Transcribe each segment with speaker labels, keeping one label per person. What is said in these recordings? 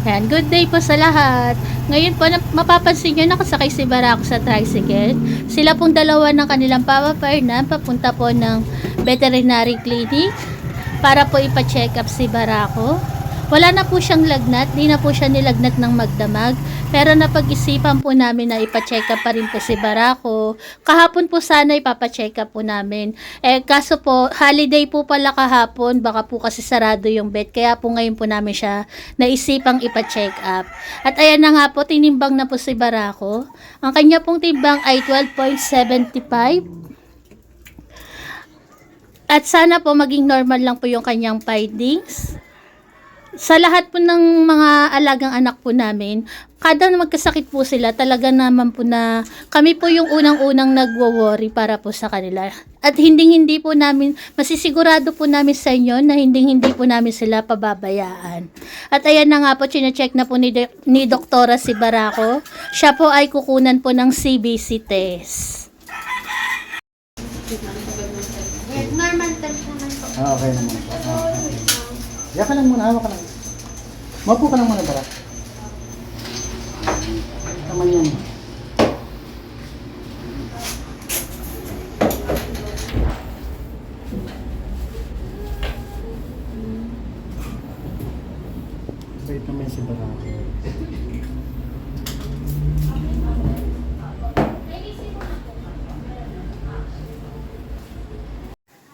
Speaker 1: Ayan, good day po sa lahat. Ngayon po, mapapansin nyo nakasakay si Barako sa tricycle. Sila pong dalawa ng kanilang papa na papunta po ng veterinary clinic para po ipa-check up si Barako. Wala na po siyang lagnat, di na po siya nilagnat ng magdamag. Pero napag-isipan po namin na ipa-check up pa rin po si Barako. Kahapon po sana ipapa-check up po namin. Kaso po, holiday po pala kahapon, baka po kasi sarado yung vet. Kaya po ngayon po namin siya naisipang ipa-check up. At ayan na nga po, tinimbang na po si Barako. Ang kanya pong timbang ay 12.75. At sana po maging normal lang po yung kanyang findings. Sa lahat po ng mga alagang anak po namin, kada magkasakit po sila, talaga naman po na kami po yung unang-unang nagwo-worry para po sa kanila. At hindi po namin, masisigurado po namin sa inyo na hindi po namin sila pababayaan. At ayan na nga po, chinecheck na po ni Doktora si Barako. Siya po ay kukunan po ng CBC test.
Speaker 2: Normal naman po.
Speaker 3: Okay naman po. Diyan ka lang muna, hawak ka lang. Mapo ka lang muna, Barak. Naman yan. Wait naman si Barak.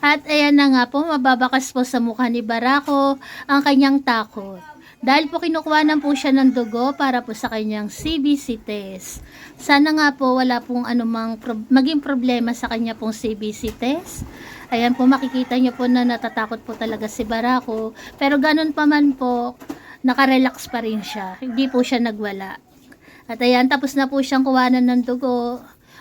Speaker 1: At ayan na nga po, mababakas po sa mukha ni Barako ang kanyang takot. Dahil po kinukuhanan po siya ng dugo para po sa kanyang CBC test. Sana nga po wala pong anumang maging problema sa kanya pong CBC test. Ayan po, makikita niyo po na natatakot po talaga si Barako. Pero ganun pa man po, nakarelax pa rin siya. Hindi po siya nagwala. At ayan, tapos na po siyang kuhanan ng dugo.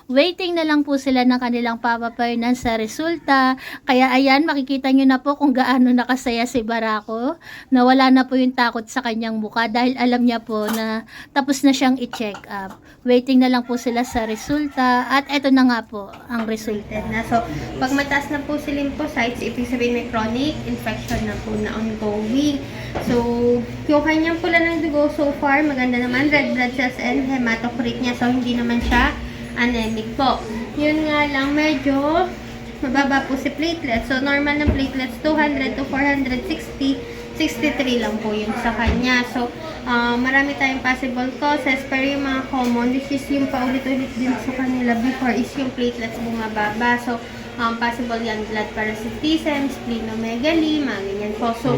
Speaker 1: Waiting na lang po sila ng kanilang Papa Finance sa resulta. Kaya ayan, makikita nyo na po kung gaano nakasaya si Barako. Na wala na po yung takot sa kanyang mukha dahil alam niya po na tapos na siyang i-check up. Waiting na lang po sila sa resulta. At eto na nga po ang resulta.
Speaker 2: So, pag mataas na po si lymphocytes, ibig sabihin may chronic infection na po na ongoing. So, yung kanyang pula ng dugo so far, maganda naman, red blood cells and hematocrit niya. So, hindi naman siya anemic po. Yun nga lang, medyo mababa po si platelets. So, normal ng platelets, 200 to 460, 63 lang po yun sa kanya. So, marami tayong possible causes, pero yung mga common, which is yung paulit-ulit din sa kanila before, is yung platelets bumababa. So, possible yan, blood parasitism, splenomegaly, mga ganyan po. So,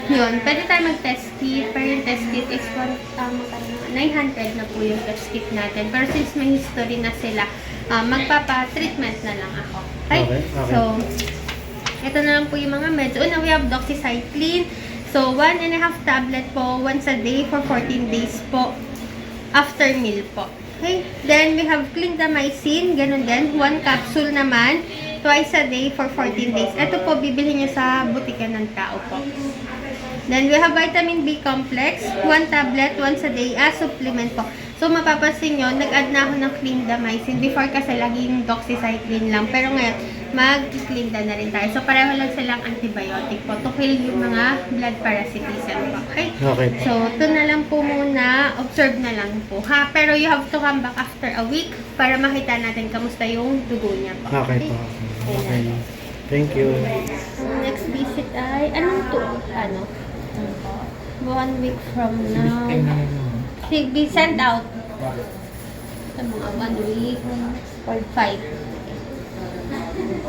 Speaker 2: yun, pwede tayo mag-test kit, pero yung test kit is 900 na po yung test kit natin. Pero since may history na sila, magpapa-treatment na lang ako. Okay? So, ito na lang po yung mga meds. Una, we have doxycycline. So, 1.5 tablet po, once a day for 14 days po, after meal po. Okay? Then, we have clindamycin, ganun din. 1 capsule naman, twice a day for 14 days. Ito po, bibilhin nyo sa butika ng tao po. Then, we have vitamin B complex, 1 tablet once a day as supplement po. So, mapapansin nyo, nag-add na ako ng clindamycin. Before kasi laging doxycycline lang. Pero ngayon, mag-clinda na rin tayo. So, pareho lang silang antibiotic po to kill yung mga blood parasitism po. Okay? So, ito na lang po muna. Observe na lang po. Ha? Pero you have to come back after a week para makita natin kamusta yung dugo niya po.
Speaker 3: Okay po. Okay. Thank you.
Speaker 2: Next visit ay, anong to? Ano? 1 week from now. Be sent out. Sa mga 1 week or 5.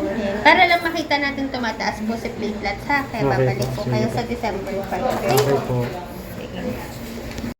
Speaker 2: Okay. Para lang makita natin tumataas po si platelets ha. Kaya babalik po kayo sa December 5.
Speaker 3: Okay po.
Speaker 2: Sige.